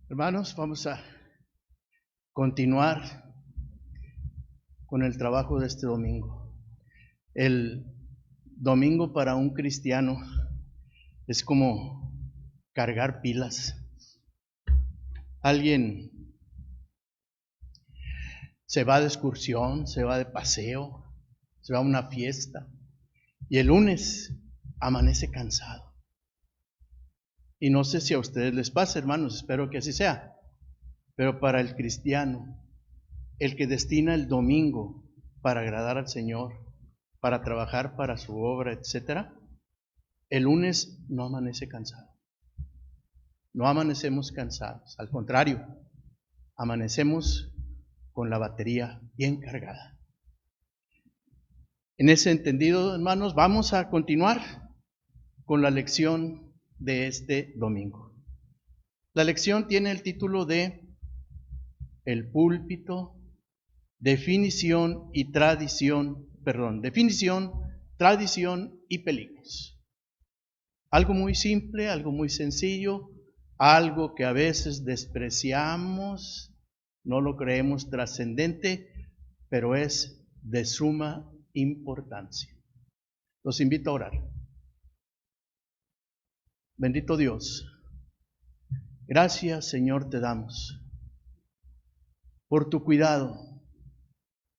Hermanos, vamos a continuar con el trabajo de este domingo. El domingo para un cristiano es como cargar pilas. Alguien se va de excursión, se va de paseo, se va a una fiesta y el lunes amanece cansado. Y no sé si a ustedes les pasa, hermanos, espero que así sea. Pero para el cristiano, el que destina el domingo para agradar al Señor, para trabajar para su obra, etc., el lunes no amanece cansado. No amanecemos cansados, al contrario, amanecemos con la batería bien cargada. En ese entendido, hermanos, vamos a continuar con la lección de este domingo. La lección tiene el título de El púlpito, definición, tradición y peligros. Algo muy simple, algo muy sencillo, algo que a veces despreciamos, no lo creemos trascendente, pero es de suma importancia. Los invito a orar. Bendito Dios, gracias Señor te damos por tu cuidado,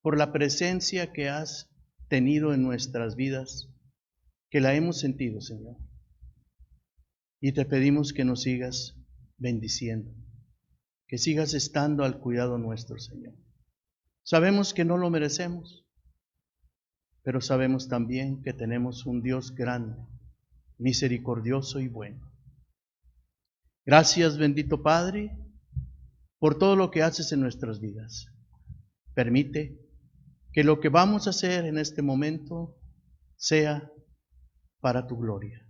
por la presencia que has tenido en nuestras vidas, que la hemos sentido, Señor. Y te pedimos que nos sigas bendiciendo, que sigas estando al cuidado nuestro, Señor. Sabemos que no lo merecemos, pero sabemos también que tenemos un Dios grande, misericordioso y bueno. Gracias, bendito Padre, por todo lo que haces en nuestras vidas. Permite que lo que vamos a hacer en este momento sea para tu gloria.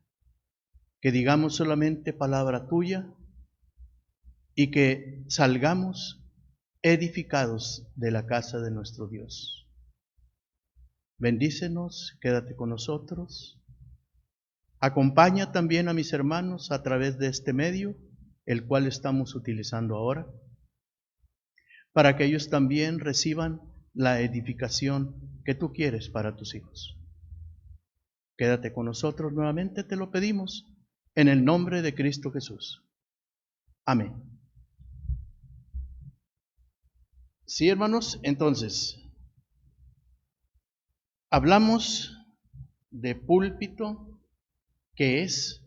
Que digamos solamente palabra tuya y que salgamos edificados de la casa de nuestro Dios. Bendícenos, quédate con nosotros. Acompaña también a mis hermanos a través de este medio, el cual estamos utilizando ahora, para que ellos también reciban la edificación que tú quieres para tus hijos. Quédate con nosotros nuevamente, te lo pedimos, en el nombre de Cristo Jesús. Amén. Sí, hermanos, entonces, hablamos de púlpito, que es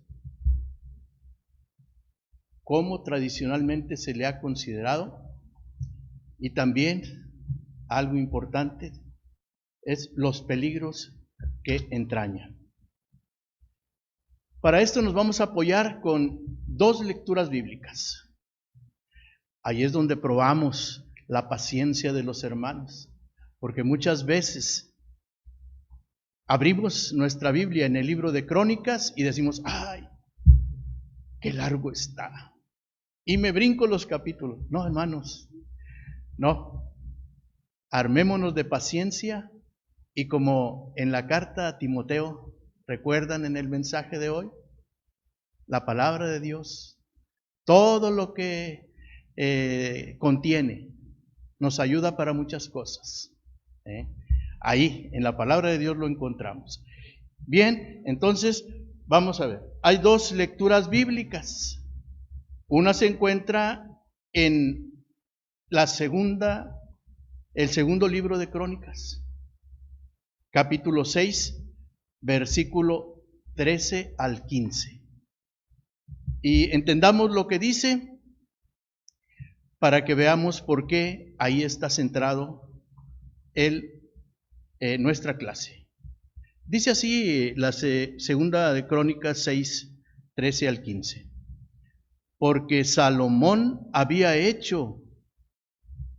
como tradicionalmente se le ha considerado, y también algo importante es los peligros que entraña. Para esto nos vamos a apoyar con dos lecturas bíblicas. Ahí es donde probamos la paciencia de los hermanos, porque muchas veces abrimos nuestra Biblia en el libro de Crónicas y decimos, ¡ay, qué largo está! Y me brinco los capítulos. No, hermanos, no. Armémonos de paciencia y como en la carta a Timoteo, ¿recuerdan en el mensaje de hoy? La palabra de Dios, todo lo que contiene, nos ayuda para muchas cosas. Ahí, en la palabra de Dios lo encontramos. Bien, entonces, vamos a ver. Hay dos lecturas bíblicas. Una se encuentra en el segundo libro de Crónicas, capítulo 6, versículo 13 al 15. Y entendamos lo que dice para que veamos por qué ahí está centrado nuestra clase. Dice así la segunda de Crónicas 6, 13 al 15. Porque Salomón había hecho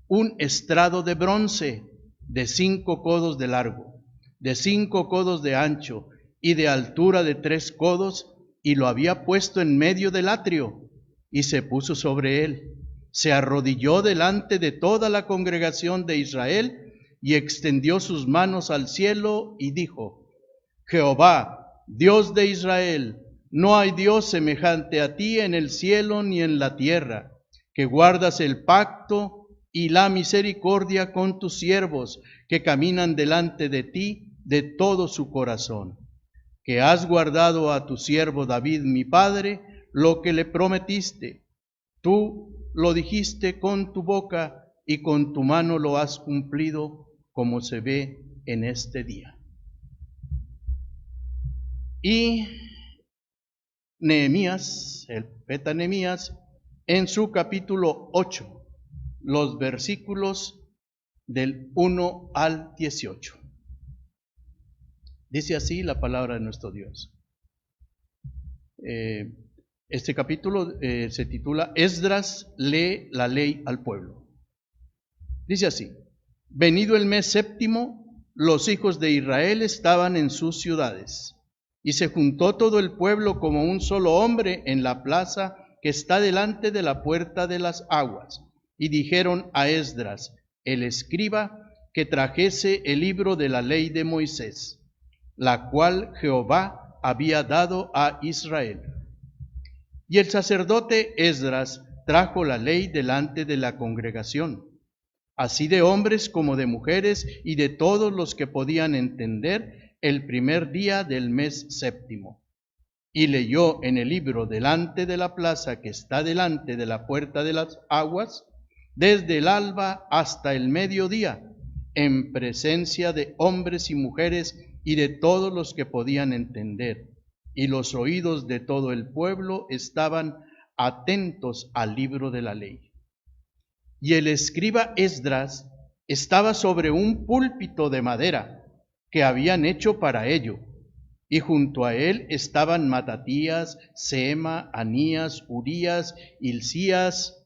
un estrado de bronce de 5 codos de largo, de 5 codos de ancho y de altura de 3 codos, y lo había puesto en medio del atrio, y se puso sobre él. Se arrodilló delante de toda la congregación de Israel, y extendió sus manos al cielo, y dijo: Jehová, Dios de Israel, no hay Dios semejante a ti en el cielo ni en la tierra, que guardas el pacto y la misericordia con tus siervos, que caminan delante de ti de todo su corazón, que has guardado a tu siervo David, mi padre, lo que le prometiste. Tú lo dijiste con tu boca y con tu mano lo has cumplido, como se ve en este día. Y Nehemías, el profeta Nehemías, en su capítulo 8, los versículos del 1 al 18. Dice así la palabra de nuestro Dios. Este capítulo se titula Esdras lee la ley al pueblo. Dice así: venido el mes séptimo, los hijos de Israel estaban en sus ciudades, y se juntó todo el pueblo como un solo hombre en la plaza que está delante de la puerta de las aguas, y dijeron a Esdras, el escriba, que trajese el libro de la ley de Moisés, la cual Jehová había dado a Israel. Y el sacerdote Esdras trajo la ley delante de la congregación, así de hombres como de mujeres y de todos los que podían entender, el primer día del mes séptimo. Y leyó en el libro delante de la plaza que está delante de la puerta de las aguas, desde el alba hasta el mediodía, en presencia de hombres y mujeres y de todos los que podían entender. Y los oídos de todo el pueblo estaban atentos al libro de la ley. Y el escriba Esdras estaba sobre un púlpito de madera que habían hecho para ello, y junto a él estaban Matatías, Sema, Anías, Urías, Hilcías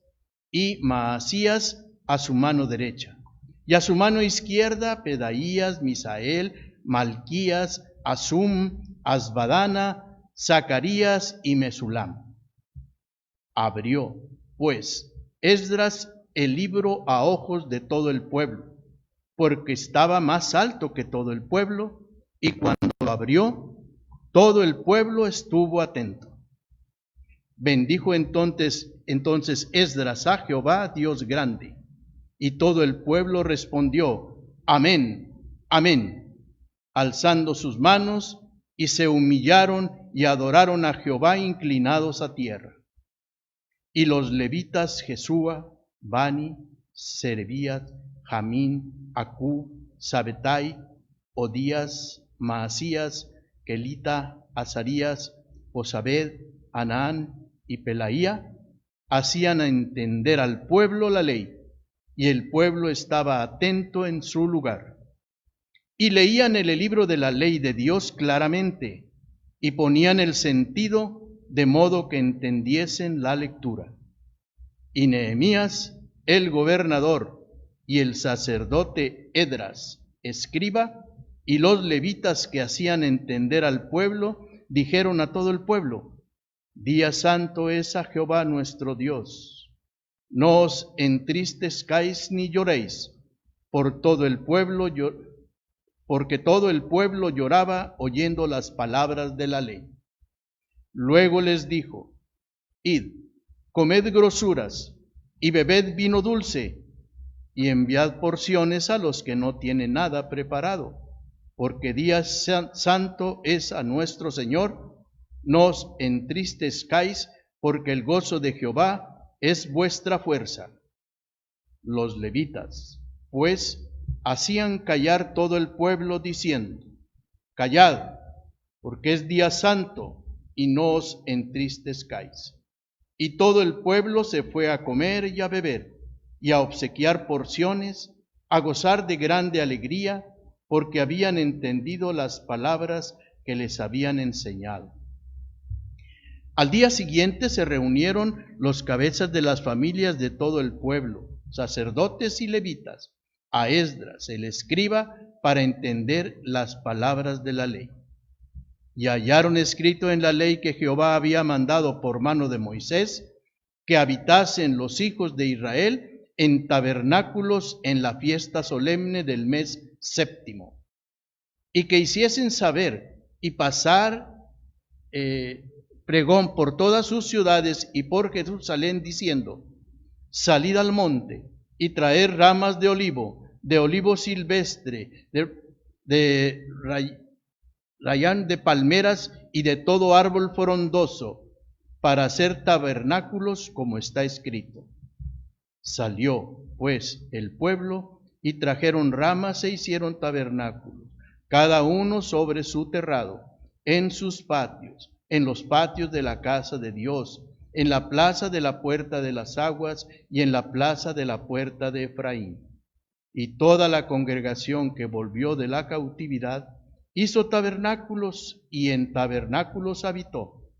y Maasías a su mano derecha, y a su mano izquierda Pedaías, Misael, Malquías, Asum, Asbadana, Zacarías y Mesulam. Abrió, pues, Esdras el libro a ojos de todo el pueblo, porque estaba más alto que todo el pueblo, y cuando lo abrió, todo el pueblo estuvo atento. Bendijo entonces Esdras a Jehová, Dios grande, y todo el pueblo respondió, amén, amén, alzando sus manos, y se humillaron y adoraron a Jehová inclinados a tierra. Y los levitas Jesúa, Bani, Serebías, Jamín, Acú, Sabetai, Odías, Maasías, Kelita, Azarías, Josabed, Anaán y Pelaía, hacían entender al pueblo la ley, y el pueblo estaba atento en su lugar. Y leían el libro de la ley de Dios claramente, y ponían el sentido de modo que entendiesen la lectura. Y Nehemías, el gobernador, y el sacerdote Esdras, escriba, y los levitas que hacían entender al pueblo, dijeron a todo el pueblo, día santo es a Jehová nuestro Dios. No os entristezcáis ni lloréis, porque todo el pueblo lloraba oyendo las palabras de la ley. Luego les dijo, id, comed grosuras y bebed vino dulce, y enviad porciones a los que no tienen nada preparado, porque día santo es a nuestro Señor. No os entristezcáis, porque el gozo de Jehová es vuestra fuerza. Los levitas, pues, hacían callar todo el pueblo, diciendo, callad, porque es día santo, y no os entristezcáis. Y todo el pueblo se fue a comer y a beber, y a obsequiar porciones, a gozar de grande alegría, porque habían entendido las palabras que les habían enseñado. Al día siguiente se reunieron los cabezas de las familias de todo el pueblo, sacerdotes y levitas, a Esdras, el escriba, para entender las palabras de la ley. Y hallaron escrito en la ley que Jehová había mandado por mano de Moisés, que habitasen los hijos de Israel en tabernáculos en la fiesta solemne del mes séptimo, y que hiciesen saber y pasar pregón por todas sus ciudades y por Jerusalén, diciendo, salid al monte y traer ramas de olivo silvestre, de rayán de palmeras y de todo árbol frondoso, para hacer tabernáculos como está escrito. Salió, pues, el pueblo y trajeron ramas e hicieron tabernáculos, cada uno sobre su terrado, en sus patios, en los patios de la casa de Dios, en la plaza de la puerta de las aguas y en la plaza de la puerta de Efraín. Y toda la congregación que volvió de la cautividad hizo tabernáculos y en tabernáculos habitó,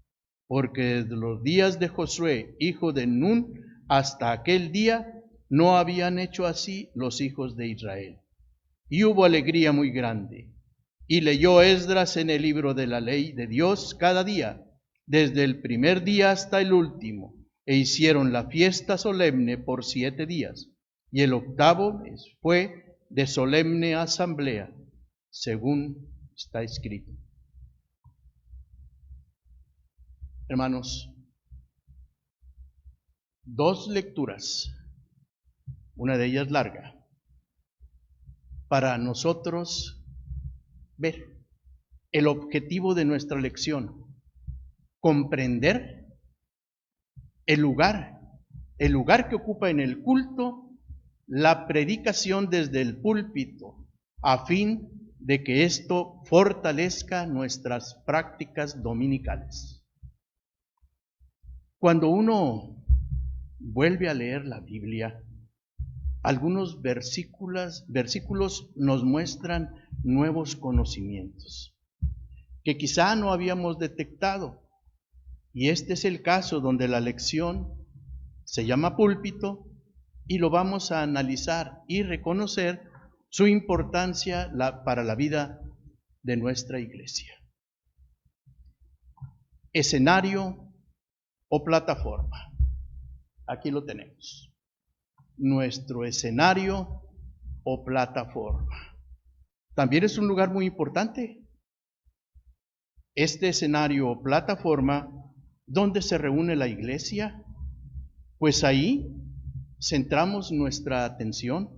porque desde los días de Josué, hijo de Nun, hasta aquel día no habían hecho así los hijos de Israel. Y hubo alegría muy grande. Y leyó Esdras en el libro de la ley de Dios cada día, desde el primer día hasta el último, e hicieron la fiesta solemne por 7 días, y el octavo fue de solemne asamblea, según está escrito. Hermanos, 2 lecturas, una de ellas larga, para nosotros ver el objetivo de nuestra lección, comprender el lugar que ocupa en el culto la predicación desde el púlpito, a fin de que esto fortalezca nuestras prácticas dominicales. Cuando uno vuelve a leer la Biblia, algunos versículos nos muestran nuevos conocimientos que quizá no habíamos detectado. Y este es el caso donde la lección se llama púlpito y lo vamos a analizar y reconocer su importancia para la vida de nuestra iglesia. Escenario o plataforma. Aquí lo tenemos. Nuestro escenario o plataforma. También es un lugar muy importante. Este escenario o plataforma, ¿dónde se reúne la iglesia? Pues ahí centramos nuestra atención.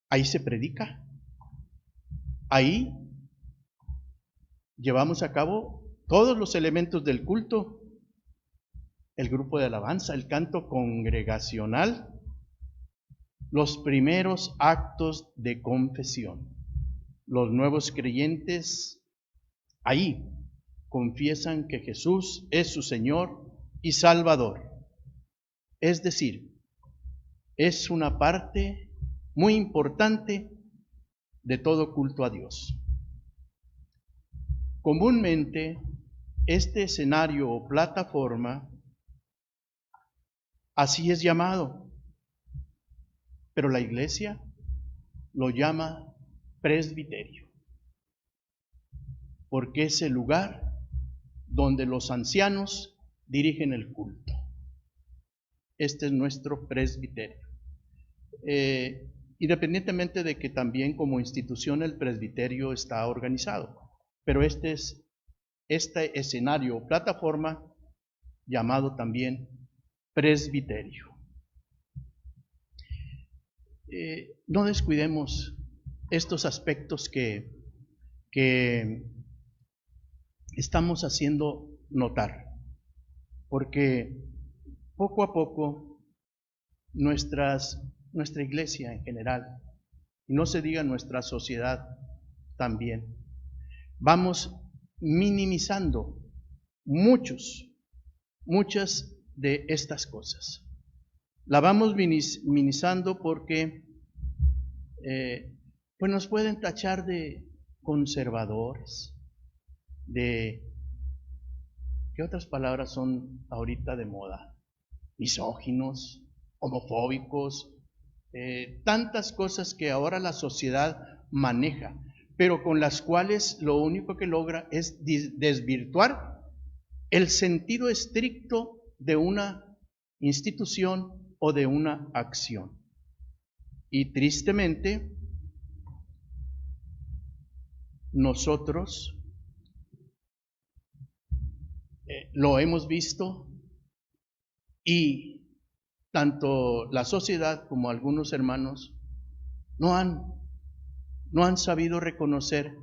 Ahí se predica. Ahí llevamos a cabo todos los elementos del culto. El grupo de alabanza, el canto congregacional, los primeros actos de confesión. Los nuevos creyentes ahí confiesan que Jesús es su Señor y Salvador. Es decir, es una parte muy importante de todo culto a Dios. Comúnmente, este escenario o plataforma así es llamado, pero la iglesia lo llama presbiterio, porque es el lugar donde los ancianos dirigen el culto. Este es nuestro presbiterio. Independientemente de que también como institución el presbiterio está organizado, pero este escenario o plataforma llamado también presbiterio. No descuidemos estos aspectos que estamos haciendo notar, porque poco a poco nuestra iglesia en general, y no se diga nuestra sociedad también, vamos minimizando muchas de estas cosas. La vamos minimizando porque pues nos pueden tachar de conservadores, ¿qué otras palabras son ahorita de moda? Misóginos, homofóbicos, tantas cosas que ahora la sociedad maneja, pero con las cuales lo único que logra es desvirtuar el sentido estricto de una institución o de una acción. Y tristemente, nosotros lo hemos visto y tanto la sociedad como algunos hermanos no han sabido reconocer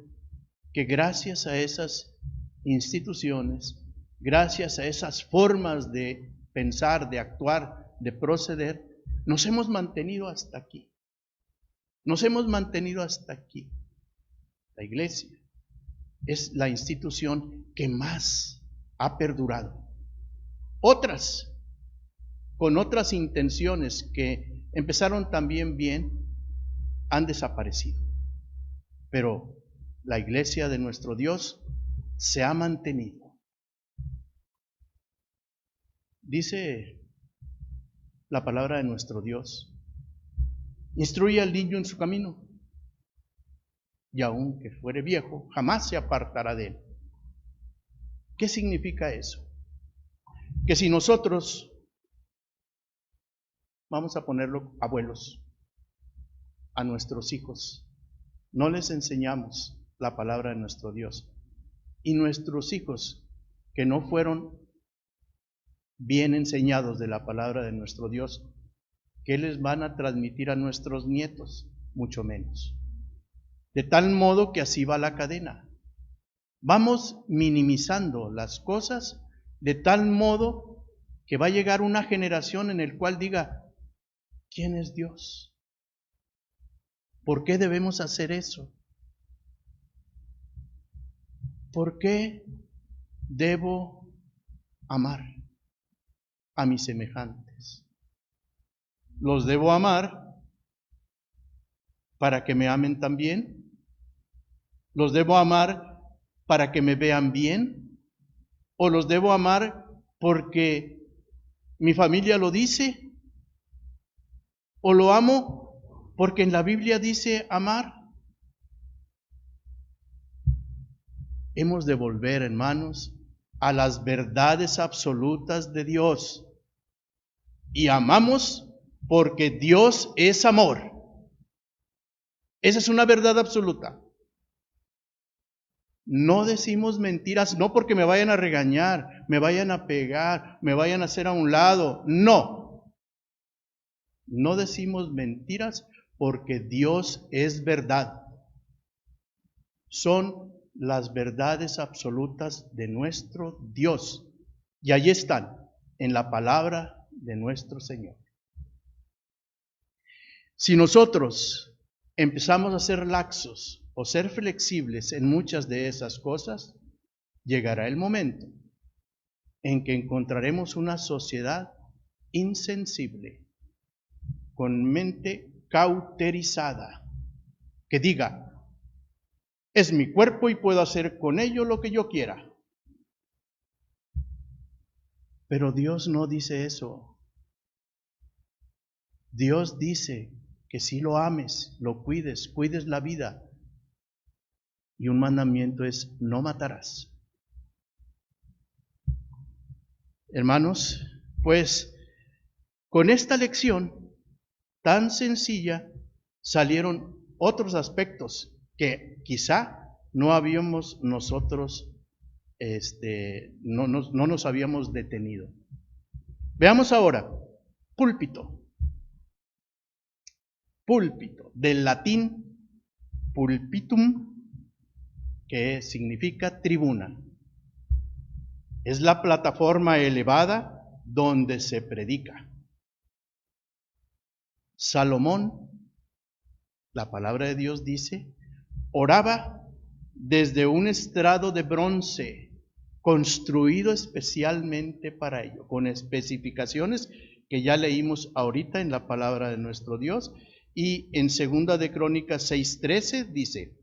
que gracias a esas instituciones, gracias a esas formas de pensar, de actuar, de proceder, nos hemos mantenido hasta aquí. Nos hemos mantenido hasta aquí. La iglesia es la institución que más ha perdurado. Otras, con otras intenciones que empezaron también bien, han desaparecido. Pero la iglesia de nuestro Dios se ha mantenido. Dice la palabra de nuestro Dios: instruye al niño en su camino, y aunque fuere viejo, jamás se apartará de él. ¿Qué significa eso? Que si nosotros, vamos a ponerlo abuelos, a nuestros hijos, no les enseñamos la palabra de nuestro Dios, y nuestros hijos que no fueron bien enseñados de la palabra de nuestro Dios, ¿qué les van a transmitir a nuestros nietos? Mucho menos. De tal modo que así va la cadena. Vamos minimizando las cosas de tal modo que va a llegar una generación en la cual diga: ¿quién es Dios? ¿Por qué debemos hacer eso? ¿Por qué debo amar a mis semejantes? ¿Los debo amar para que me amen también? ¿Los debo amar para que me vean bien? ¿O los debo amar porque mi familia lo dice? ¿O lo amo porque en la Biblia dice amar? Hemos de volver, hermanos, a las verdades absolutas de Dios. Y amamos porque Dios es amor. Esa es una verdad absoluta. No decimos mentiras, no porque me vayan a regañar, me vayan a pegar, me vayan a hacer a un lado. No. No decimos mentiras porque Dios es verdad. Son las verdades absolutas de nuestro Dios. Y allí están, en la palabra de nuestro Señor. Si nosotros empezamos a ser laxos o ser flexibles en muchas de esas cosas, llegará el momento en que encontraremos una sociedad insensible, con mente cauterizada, que diga: es mi cuerpo y puedo hacer con ello lo que yo quiera. Pero Dios no dice eso. Dios dice que si lo ames, lo cuides la vida. Y un mandamiento es: no matarás. Hermanos, pues con esta lección tan sencilla salieron otros aspectos que quizá no habíamos nosotros, no nos habíamos detenido. Veamos ahora, púlpito. Púlpito, del latín pulpitum, que significa tribuna. Es la plataforma elevada donde se predica. Salomón, la palabra de Dios dice, oraba desde un estrado de bronce construido especialmente para ello, con especificaciones que ya leímos ahorita en la palabra de nuestro Dios. Y en 2 de Crónicas 6:13 dice: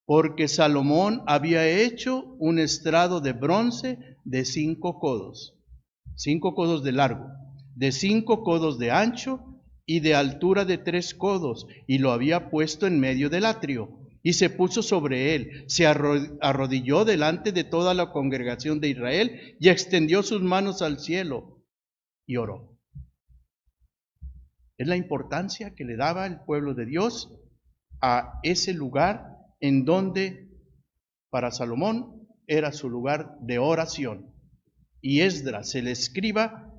porque Salomón había hecho un estrado de bronce de 5 codos de largo, de 5 codos de ancho y de altura de 3 codos, y lo había puesto en medio del atrio, y se puso sobre él, se arrodilló delante de toda la congregación de Israel, y extendió sus manos al cielo, y oró. Es la importancia que le daba el pueblo de Dios a ese lugar en donde para Salomón era su lugar de oración. Y Esdras, el escriba,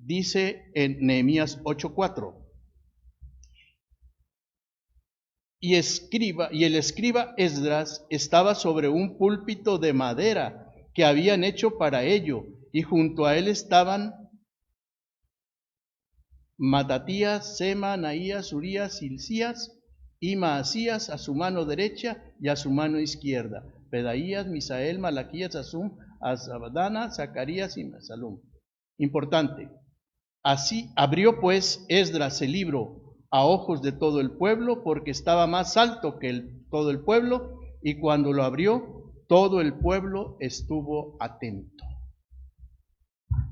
dice en Nehemías 8:4. Y el escriba Esdras estaba sobre un púlpito de madera que habían hecho para ello, y junto a él estaban Matatías, Sema, Anaías, Urías, Hilcías y Maasías a su mano derecha y a su mano izquierda, Pedaías, Misael, Malaquías, Asum, Azabadana, Zacarías y Mesalum. Importante. Así abrió pues Esdras el libro a ojos de todo el pueblo, porque estaba más alto que todo el pueblo, y cuando lo abrió, todo el pueblo estuvo atento.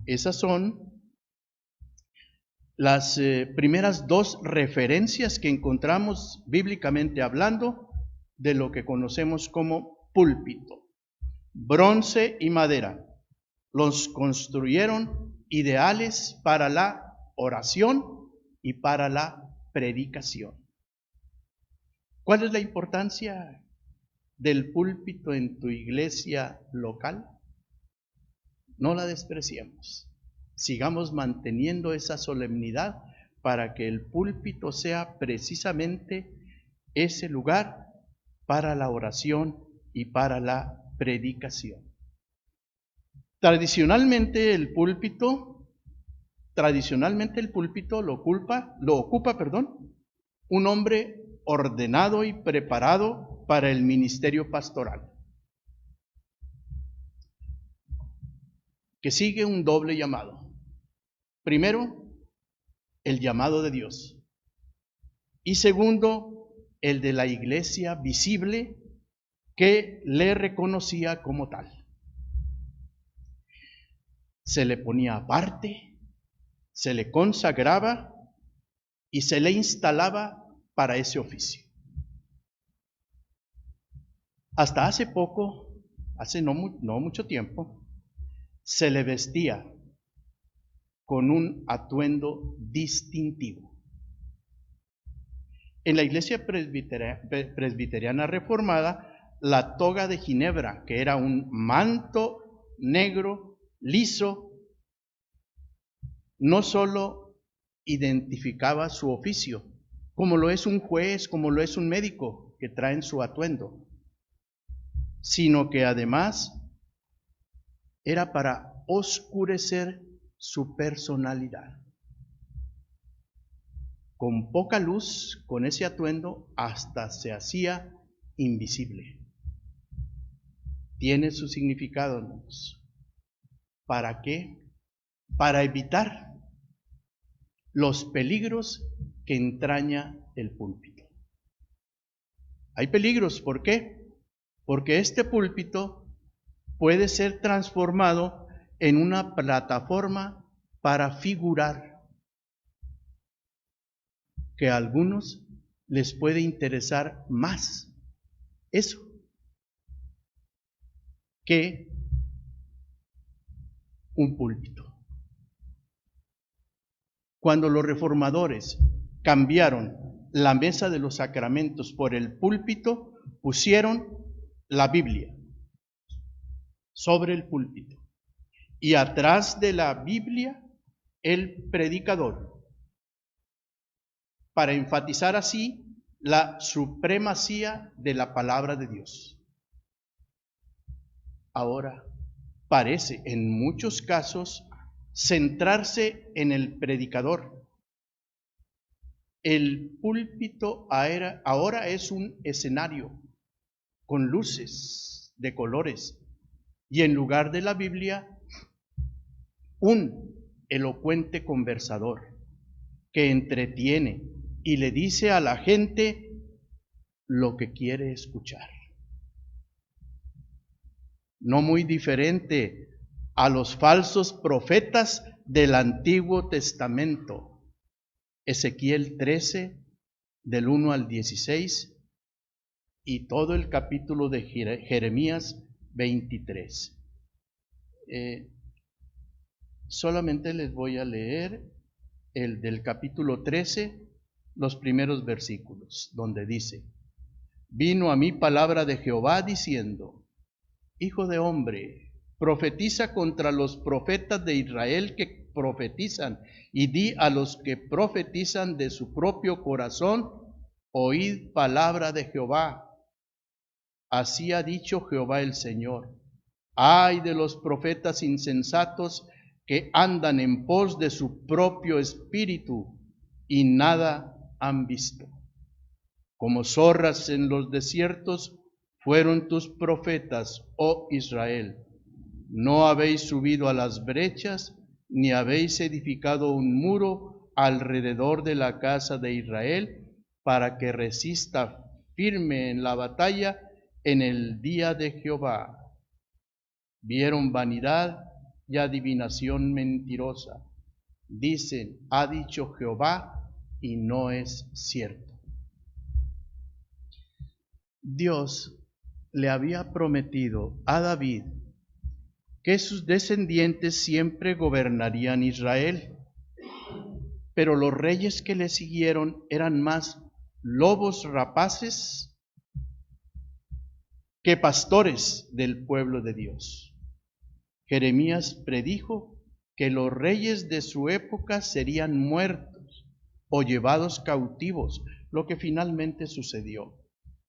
Esas son las primeras dos referencias que encontramos bíblicamente hablando de lo que conocemos como púlpito. Bronce y madera. Los construyeron ideales para la oración y para la predicación. ¿Cuál es la importancia del púlpito en tu iglesia local? No la despreciemos. Sigamos manteniendo esa solemnidad para que el púlpito sea precisamente ese lugar para la oración y para la predicación. Tradicionalmente el púlpito lo ocupa, un hombre ordenado y preparado para el ministerio pastoral, que sigue un doble llamado. Primero, el llamado de Dios, y segundo, el de la iglesia visible que le reconocía como tal. Se le ponía aparte, se le consagraba y se le instalaba para ese oficio. Hasta hace poco, no mucho tiempo, se le vestía con un atuendo distintivo. En la iglesia presbiteriana reformada, la toga de Ginebra, que era un manto negro, liso, no solo identificaba su oficio, como lo es un juez, como lo es un médico que traen su atuendo, sino que además era para oscurecer su personalidad. Con poca luz, con ese atuendo, hasta se hacía invisible. Tiene su significado, hermanos. ¿Para qué? Para evitar los peligros que entraña el púlpito. Hay peligros, ¿por qué? Porque este púlpito puede ser transformado en una plataforma para figurar, que a algunos les puede interesar más eso que un púlpito. Cuando los reformadores cambiaron la mesa de los sacramentos por el púlpito, pusieron la Biblia sobre el púlpito y atrás de la Biblia el predicador, para enfatizar así la supremacía de la palabra de Dios. Ahora parece en muchos casos centrarse en el predicador. El púlpito ahora es un escenario con luces de colores y en lugar de la Biblia, un elocuente conversador que entretiene y le dice a la gente lo que quiere escuchar. No muy diferente a los falsos profetas del Antiguo Testamento. Ezequiel 13, del 1 al 16, y todo el capítulo de Jeremías 23. Solamente les voy a leer el del capítulo 13, los primeros versículos, donde dice: Vino a mí palabra de Jehová diciendo: Hijo de hombre, profetiza contra los profetas de Israel que profetizan, y di a los que profetizan de su propio corazón, oíd palabra de Jehová. Así ha dicho Jehová el Señor. Ay de los profetas insensatos que andan en pos de su propio espíritu y nada han visto. Como zorras en los desiertos fueron tus profetas, oh Israel. No habéis subido a las brechas, ni habéis edificado un muro alrededor de la casa de Israel, para que resista firme en la batalla en el día de Jehová. Vieron vanidad y adivinación mentirosa. Dicen, ha dicho Jehová, y no es cierto. Dios le había prometido a David que sus descendientes siempre gobernarían Israel, pero los reyes que le siguieron eran más lobos rapaces que pastores del pueblo de Dios. Jeremías predijo que los reyes de su época serían muertos o llevados cautivos, lo que finalmente sucedió.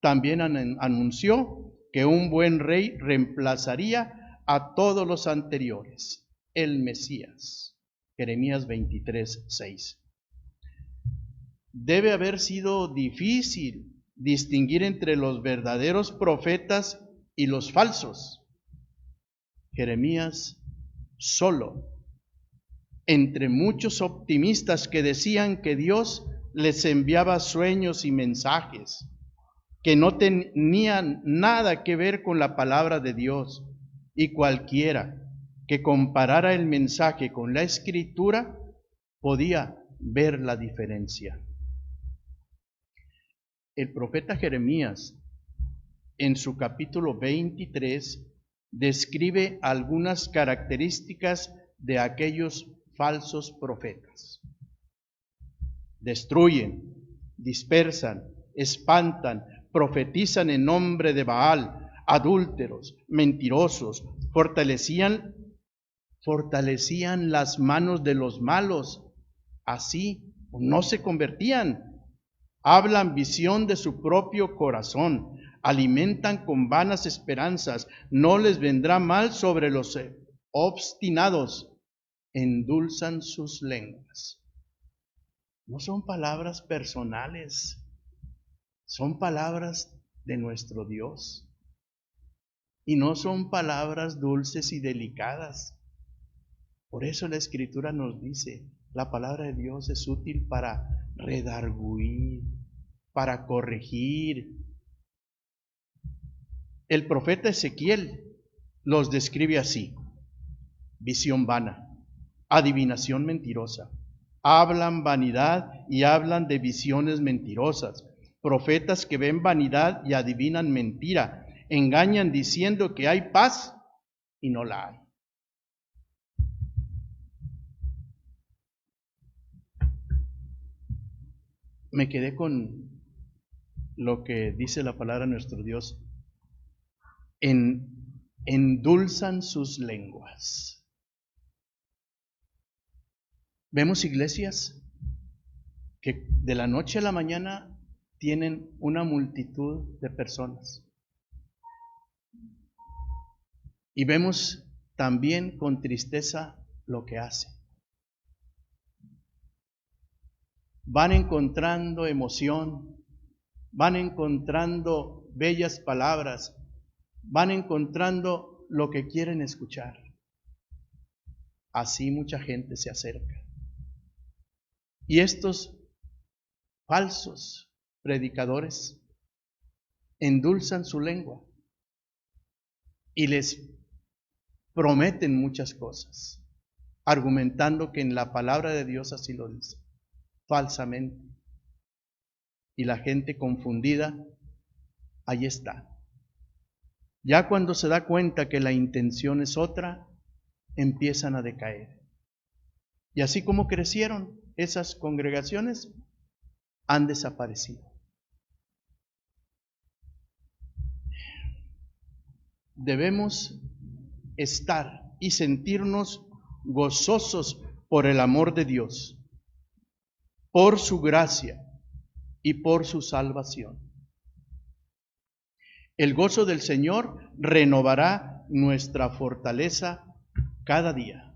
También anunció que un buen rey reemplazaría a todos los anteriores, el Mesías. Jeremías 23:6. Debe haber sido difícil distinguir entre los verdaderos profetas y los falsos. Jeremías solo, entre muchos optimistas que decían que Dios les enviaba sueños y mensajes, que no tenían nada que ver con la palabra de Dios, y cualquiera que comparara el mensaje con la Escritura podía ver la diferencia. El profeta Jeremías, en su capítulo 23, describe algunas características de aquellos falsos profetas. Destruyen, dispersan, espantan, profetizan en nombre de Baal, adúlteros, mentirosos, fortalecían las manos de los malos, así no se convertían. Hablan visión de su propio corazón, alimentan con vanas esperanzas, no les vendrá mal sobre los obstinados, endulzan sus lenguas. No son palabras personales, son palabras de nuestro Dios. Y no son palabras dulces y delicadas. Por eso la Escritura nos dice, la palabra de Dios es útil para redarguir, para corregir. El profeta Ezequiel los describe así: visión vana, adivinación mentirosa. Hablan vanidad y hablan de visiones mentirosas. Profetas que ven vanidad y adivinan mentira. Engañan diciendo que hay paz y no la hay. Me quedé con lo que dice la palabra de nuestro Dios. Endulzan sus lenguas. Vemos iglesias que de la noche a la mañana tienen una multitud de personas. Y vemos también con tristeza lo que hacen. Van encontrando emoción, van encontrando bellas palabras, van encontrando lo que quieren escuchar. Así mucha gente se acerca. Y estos falsos predicadores endulzan su lengua y les prometen muchas cosas, argumentando que en la palabra de Dios así lo dice, falsamente. Y la gente confundida, ahí está. Ya cuando se da cuenta que la intención es otra, empiezan a decaer. Y así como crecieron esas congregaciones, han desaparecido. Debemos estar y sentirnos gozosos por el amor de Dios, por su gracia y por su salvación. El gozo del Señor renovará nuestra fortaleza cada día.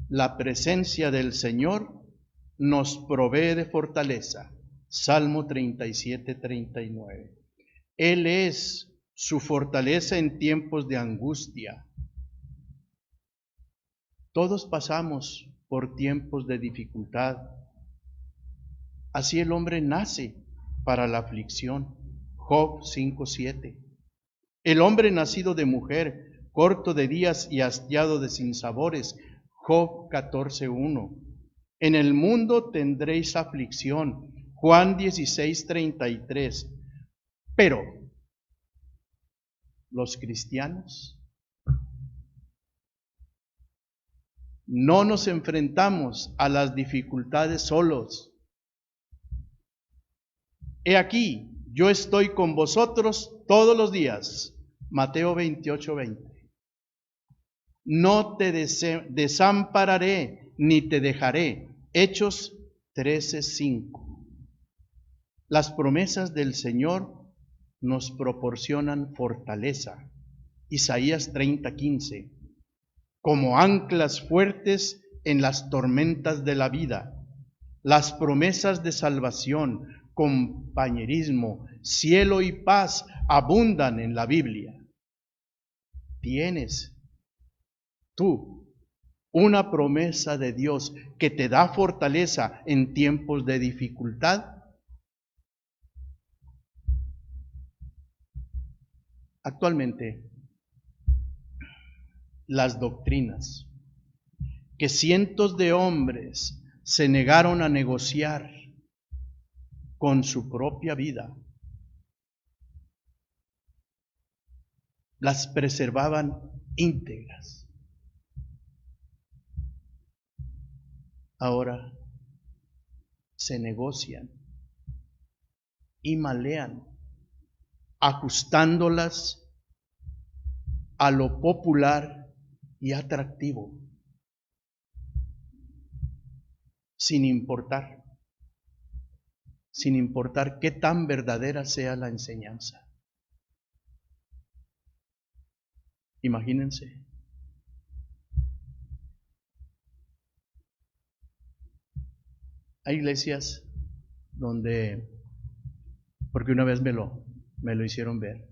La presencia del Señor nos provee de fortaleza. Salmo 37, 39. Él es su fortaleza en tiempos de angustia. Todos pasamos por tiempos de dificultad. Así el hombre nace para la aflicción. Job 5:7. El hombre nacido de mujer, corto de días y hastiado de sinsabores. Job 14:1. En el mundo tendréis aflicción. Juan 16:33. Pero los cristianos no nos enfrentamos a las dificultades solos. He aquí, yo estoy con vosotros todos los días. Mateo 28:20. No te desampararé ni te dejaré. Hechos 13:5. Las promesas del Señor nos proporcionan fortaleza. Isaías 30:15. Como anclas fuertes en las tormentas de la vida. Las promesas de salvación, compañerismo, cielo y paz abundan en la Biblia. ¿Tienes tú una promesa de Dios que te da fortaleza en tiempos de dificultad? Actualmente, las doctrinas que cientos de hombres se negaron a negociar con su propia vida, las preservaban íntegras. Ahora se negocian y malean, ajustándolas a lo popular y atractivo, sin importar qué tan verdadera sea la enseñanza. Imagínense. Hay iglesias donde, porque una vez me lo hicieron ver,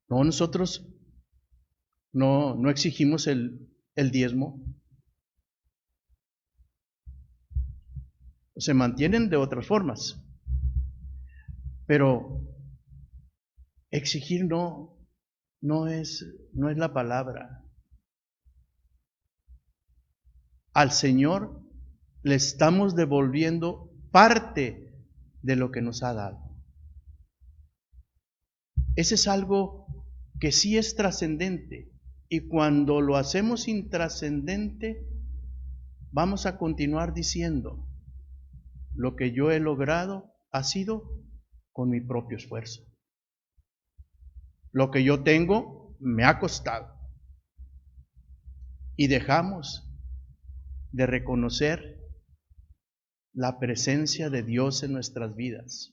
no, nosotros no exigimos el diezmo, se mantienen de otras formas, pero exigir no es la palabra. Al Señor le estamos devolviendo parte de lo que nos ha dado. Ese es algo que sí es trascendente, y cuando lo hacemos intrascendente, vamos a continuar diciendo, lo que yo he logrado ha sido con mi propio esfuerzo. Lo que yo tengo me ha costado. Y dejamos de reconocer la presencia de Dios en nuestras vidas.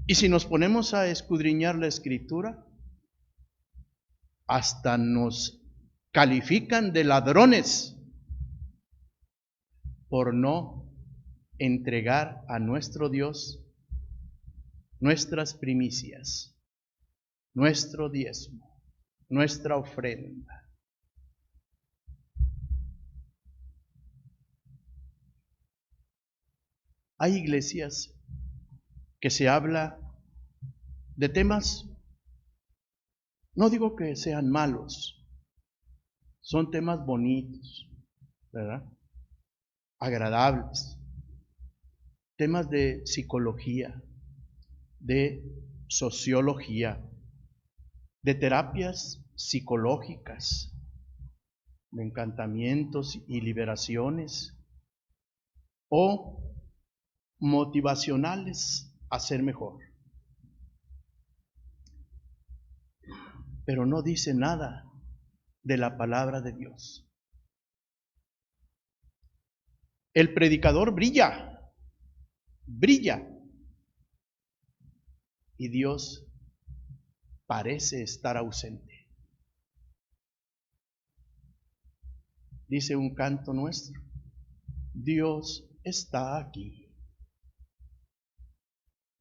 Y si nos ponemos a escudriñar la Escritura, hasta nos califican de ladrones por no entregar a nuestro Dios nuestras primicias, nuestro diezmo, nuestra ofrenda. Hay iglesias que se habla de temas, no digo que sean malos, son temas bonitos, ¿verdad? Agradables, temas de psicología, de sociología, de terapias psicológicas, de encantamientos y liberaciones, o motivacionales a ser mejor. Pero no dice nada de la palabra de Dios. El predicador brilla, brilla, y Dios parece estar ausente. Dice un canto nuestro, Dios está aquí.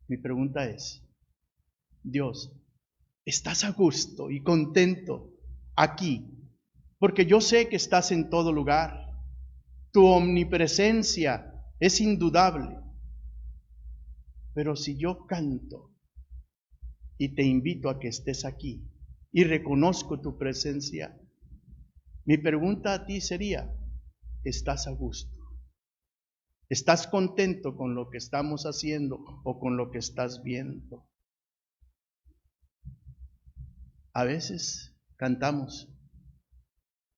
Mi pregunta es, Dios, ¿estás a gusto y contento aquí? Porque yo sé que estás en todo lugar. Tu omnipresencia es indudable. Pero si yo canto y te invito a que estés aquí y reconozco tu presencia, mi pregunta a ti sería, ¿estás a gusto? ¿Estás contento con lo que estamos haciendo o con lo que estás viendo? A veces cantamos,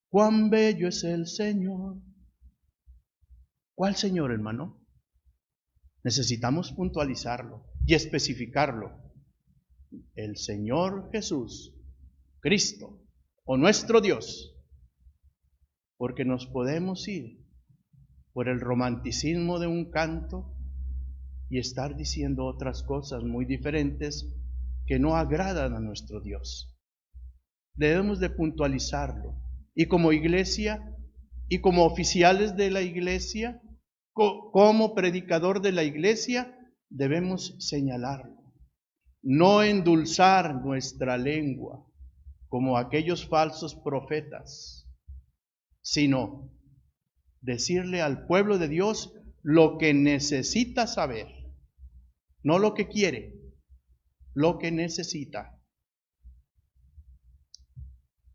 cuán bello es el Señor. ¿Cuál Señor, hermano? Necesitamos puntualizarlo y especificarlo. El Señor Jesús, Cristo, o nuestro Dios, porque nos podemos ir por el romanticismo de un canto y estar diciendo otras cosas muy diferentes que no agradan a nuestro Dios. Debemos de puntualizarlo. Y como iglesia, y como oficiales de la iglesia, como predicador de la iglesia, debemos señalarlo. No endulzar nuestra lengua como aquellos falsos profetas, sino decirle al pueblo de Dios lo que necesita saber, no lo que quiere, lo que necesita.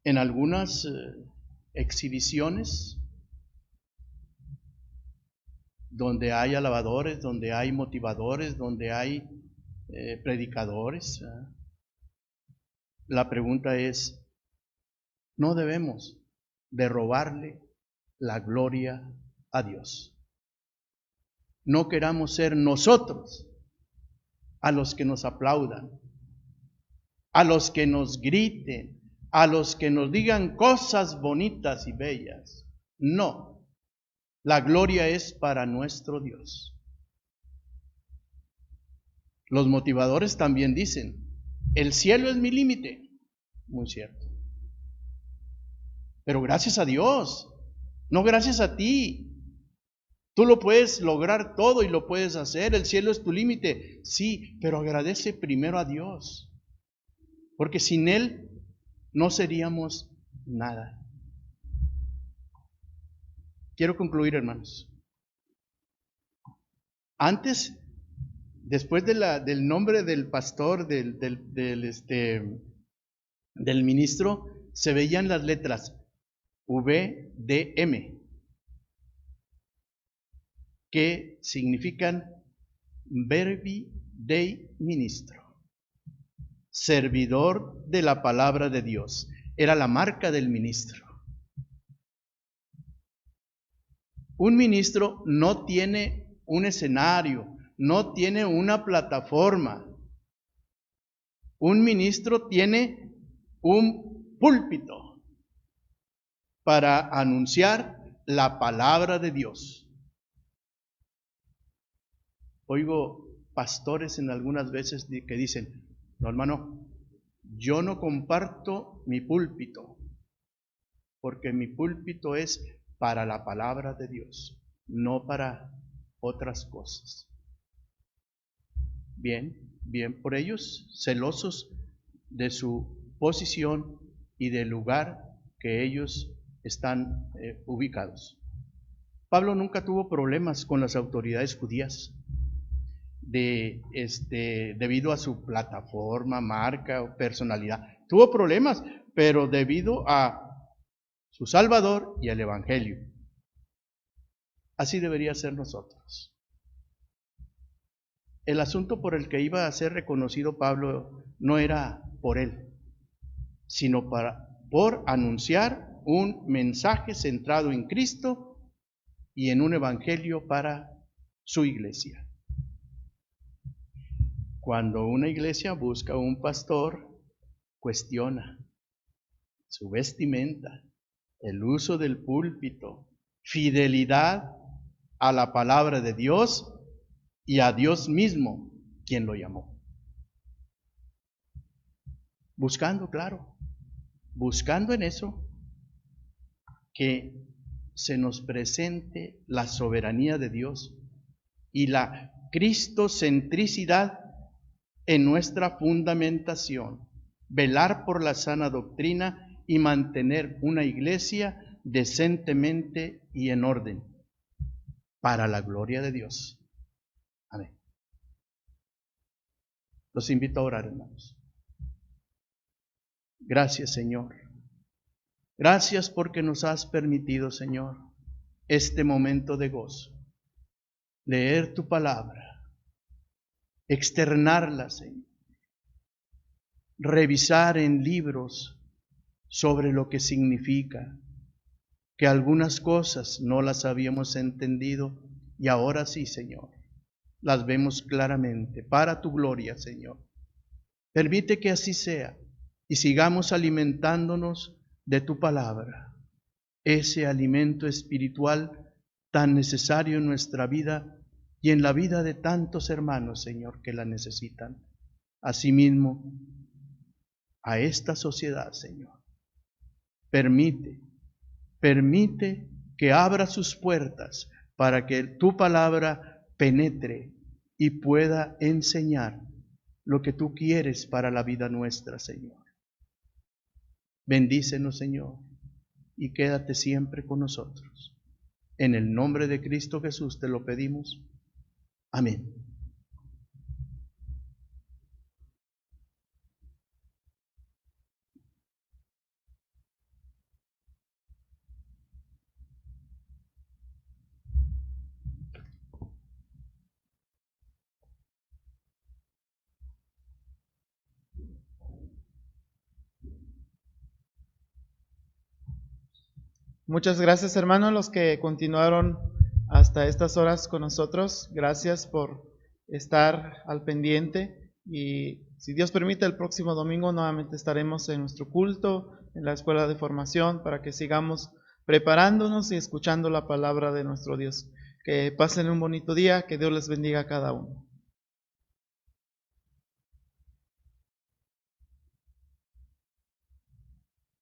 En algunas exhibiciones, donde hay alabadores, donde hay motivadores, donde hay predicadores, la pregunta es, no debemos de robarle la gloria a Dios. No queramos ser nosotros a los que nos aplaudan, a los que nos griten, a los que nos digan cosas bonitas y bellas. No, la gloria es para nuestro Dios. Los motivadores también dicen, el cielo es mi límite. Muy cierto. Pero gracias a Dios, no gracias a ti. Tú lo puedes lograr todo y lo puedes hacer. El cielo es tu límite. Sí, pero agradece primero a Dios. Porque sin Él no seríamos nada. Quiero concluir, hermanos. Antes, después del nombre del pastor, del ministro, se veían las letras VDM, que significan Verbi Dei Ministro, servidor de la palabra de Dios. Era la marca del ministro. Un ministro no tiene un escenario, no tiene una plataforma. Un ministro tiene un púlpito para anunciar la palabra de Dios. Oigo pastores en algunas veces que dicen, no hermano, yo no comparto mi púlpito, porque mi púlpito es para la palabra de Dios, no para otras cosas. Bien, bien por ellos, celosos de su posición y del lugar que ellos están ubicados. Pablo nunca tuvo problemas con las autoridades judías debido a su plataforma, marca o personalidad. Tuvo problemas, pero debido a su Salvador y al Evangelio. Así debería ser nosotros. El asunto por el que iba a ser reconocido Pablo no era por él, sino por anunciar un mensaje centrado en Cristo y en un evangelio para su iglesia. Cuando una iglesia busca un pastor, cuestiona su vestimenta, el uso del púlpito, fidelidad a la palabra de Dios y a Dios mismo, quien lo llamó. Buscando, claro, buscando en eso que se nos presente la soberanía de Dios y la cristocentricidad en nuestra fundamentación, velar por la sana doctrina y mantener una iglesia decentemente y en orden, para la gloria de Dios. Amén. Los invito a orar, hermanos. Gracias, Señor. Gracias porque nos has permitido, Señor, este momento de gozo. Leer tu palabra, externarla, Señor. Revisar en libros sobre lo que significa, que algunas cosas no las habíamos entendido y ahora sí, Señor, las vemos claramente para tu gloria, Señor. Permite que así sea y sigamos alimentándonos de tu palabra, ese alimento espiritual tan necesario en nuestra vida y en la vida de tantos hermanos, Señor, que la necesitan. Asimismo, a esta sociedad, Señor, permite que abra sus puertas para que tu palabra penetre y pueda enseñar lo que tú quieres para la vida nuestra, Señor. Bendícenos, Señor, y quédate siempre con nosotros. En el nombre de Cristo Jesús te lo pedimos. Amén. Muchas gracias, hermanos, los que continuaron hasta estas horas con nosotros. Gracias por estar al pendiente y si Dios permite, el próximo domingo nuevamente estaremos en nuestro culto, en la escuela de formación, para que sigamos preparándonos y escuchando la palabra de nuestro Dios. Que pasen un bonito día, que Dios les bendiga a cada uno.